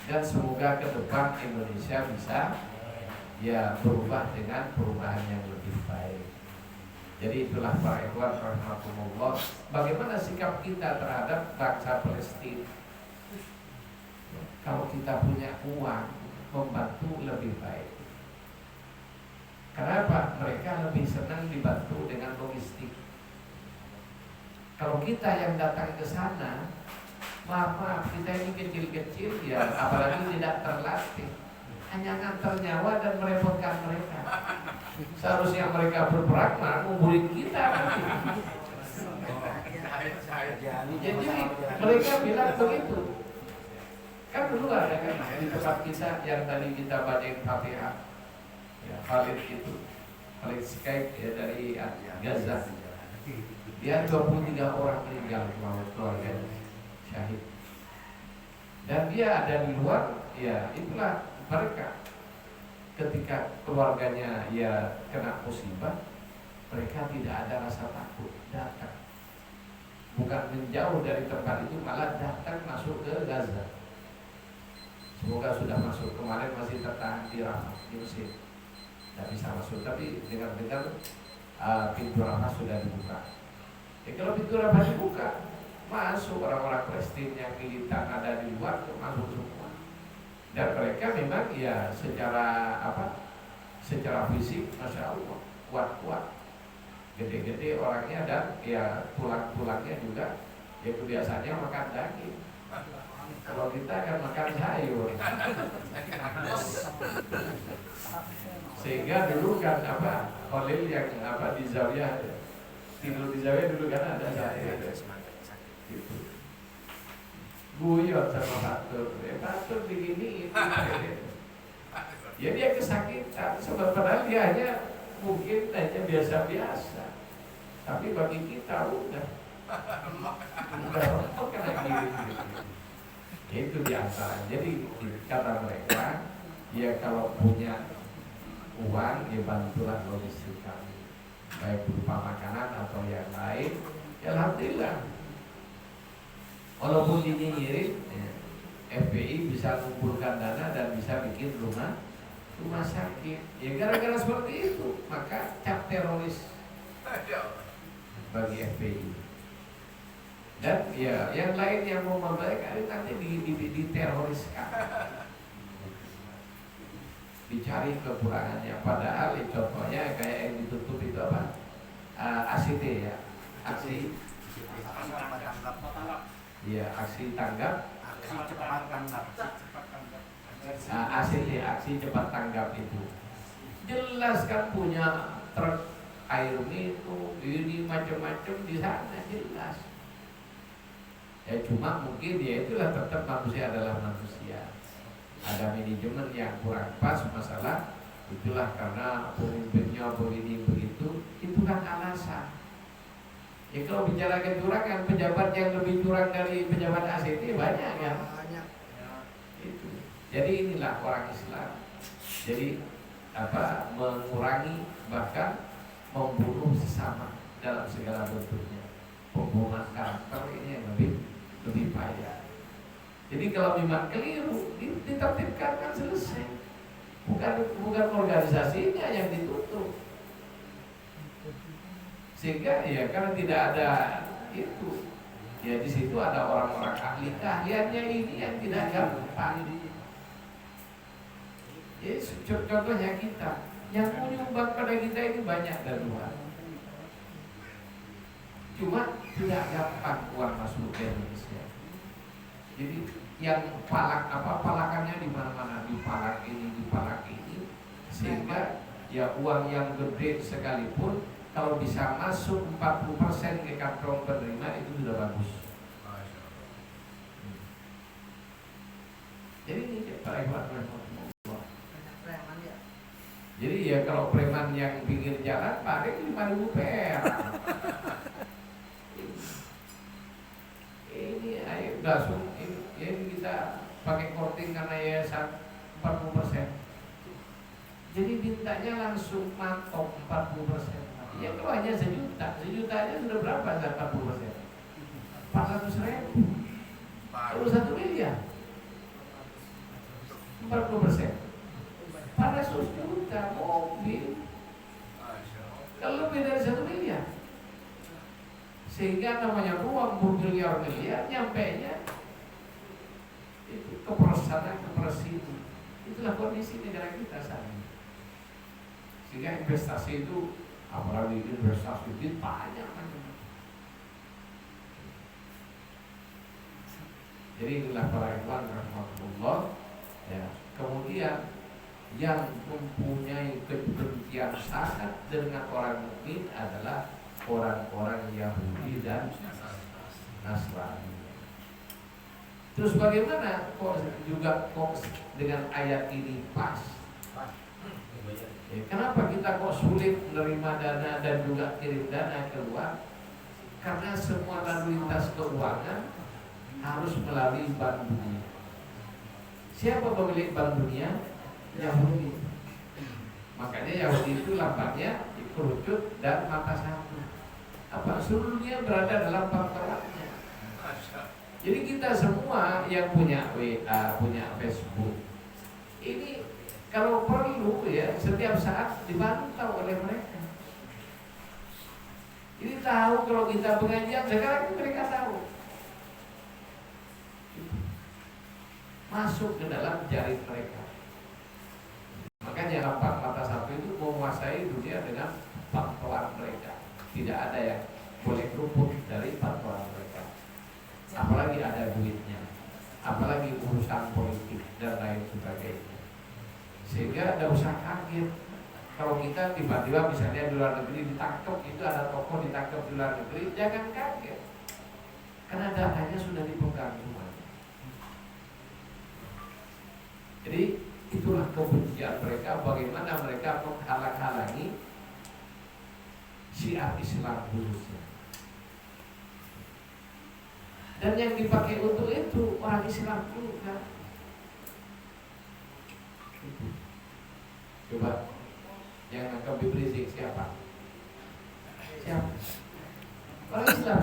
Dan semoga ke depan Indonesia bisa ya berubah dengan perubahan yang lebih baik. Jadi itulah para ikhwan rahimakumullah, bagaimana sikap kita terhadap bangsa Palestina. Kalau kita punya uang, membantu lebih baik. Kenapa? Mereka lebih senang dibantu dengan logistik. Kalau kita yang datang ke sana, maaf kita ini kecil-kecil ya, apalagi tidak terlatih, hanya ngantar nyawa dan merepotkan mereka. Seharusnya mereka berperang, malah nguburin kita. Jadi mereka bilang begitu. Kan dulu ada kan di tempat kita yang tadi kita bacain Fatihah, ya, Khalid itu, Khalid Skype ya, dari Gaza. Dia 23 orang meninggal keluarga syahid. Dan dia ada di luar, ya itulah mereka. Ketika keluarganya ya kena musibah, mereka tidak ada rasa takut, datang. Bukan menjauh dari tempat itu, malah datang masuk ke Gaza. Semoga sudah masuk, kemarin masih tertahan di Rafah, di Mesir. Tidak bisa masuk, tapi dengar-dengar pintu Rafah sudah dibuka. Ya kalau pintu Rafah dibuka, masuk orang-orang Palestina yang militan ada di luar, masuk semua. Dan mereka memang ya secara secara fisik, masya Allah, kuat-kuat, gede-gede orangnya, dan ya tulang-tulangnya juga ya kebiasaannya makan daging. Kalau kita kan makan sayur. Sehingga dulu kan Khalil yang di Zawiyah, tidur di Zawiyah dulu kan ada saya gitu. Guyon sama Fatur, Fatur begini ya dia kesakitan, sebab padahal dia hanya mungkin hanya biasa-biasa, tapi bagi kita udah kena gini gitu. Itu diantara. Jadi kata mereka, ya kalau punya uang ya bantulah logistik kami, baik berupa makanan atau yang lain, ya alhamdulillah. Walaupun dinyinyirin, ya, FPI bisa mengumpulkan dana dan bisa bikin rumah sakit. Ya gara-gara seperti itu, maka cap teroris bagi FPI. Dan ya yang lain yang mau membaik nanti diteroriskan, dicari kekurangannya. Padahal contohnya kayak yang ditutup itu ACT ya, aksi tanggap, ACT, aksi cepat tanggap itu jelas kan punya truk air minum ini macam-macam di sana jelas. Ya cuma mungkin ya itulah, tetap manusia adalah manusia, ada manajemen yang kurang pas masalah, itulah karena pemimpinnya begini begitu, itu kan alasan. Ya kalau bicara kecurangan, pejabat yang lebih curang dari pejabat ACT banyak ya. Itu. Jadi inilah orang Islam. Jadi mengurangi bahkan membunuh sesama dalam segala bentuknya. Pembunuhan karakter ini yang lebih payah. Jadi kalau memang keliru, ditertibkan kan selesai. Bukan organisasinya yang ditutup. Sehingga ya karena tidak ada itu, ya di situ ada orang-orang ahli keahliannya ini yang tidak gampang. Ya, contohnya kita yang menyumbang pada kita ini banyak dari luar. Cuma tidak gampang uang masuk ke Indonesia. Jadi yang palakannya di mana-mana, di palak ini, sehingga ya uang yang gede sekalipun kalau bisa masuk 40% ke kantong penerima itu sudah bagus. Jadi ini para ikhwan. Jadi ya kalau preman yang pinggir jalan paling 5.000 perak. Ini ayo langsung ini kita pakai korting karena yayasan 40%. Jadi mintanya langsung matok 40%. Ya kalau hanya sejuta aja sudah berapa 40%? 400.000. Kalau 1 miliar. 40%. 400 juta mobil, kalau lebih dari 1 miliar. Sehingga namanya uang bermiliar-miliar nyampainya itu ke sana ke sini. Itulah kondisi negara kita saat ini. Sehingga investasi itu, apalagi investasi itu banyak macam. Jadi inilah para ikhwan rahmatullah. Ya. Kemudian yang mempunyai kebencian sangat dengan orang mukmin adalah orang-orang Yahudi dan Nasrani. Terus bagaimana kok dengan ayat ini pas? Kenapa kita kok sulit menerima dana dan juga kirim dana keluar? Karena semua lalu lintas keuangan harus melalui Bank Dunia. Siapa pemilik Bank Dunia? Yahudi. Makanya Yahudi itu lambangnya kerucut dan mata satu. Apa seluruh dunia berada dalam pangkalannya. Jadi kita semua yang punya WA, punya Facebook, ini kalau perlu ya setiap saat dipantau oleh mereka. Ini tahu kalau kita pengajian sekarang mereka tahu. Masuk ke dalam jaring mereka. Makanya lampak mata satu itu menguasai dunia dengan pantauan mereka. Tidak ada yang boleh luput dari pantauan mereka. Apalagi ada duitnya, apalagi urusan politik dan lain sebagainya. Sehingga tidak usah kaget kalau kita tiba-tiba misalnya di luar negeri ditangkap, itu ada tokoh ditangkap di luar negeri, jangan kaget. Karena datanya sudah dipegang semua. Jadi itulah kebencian mereka, bagaimana mereka menghalang-halangi syiar Islam khususnya. Dan yang dipakai untuk itu orang Islam juga. Coba yang nangkap Habib Rizik siapa? Siapa? Orang Islam.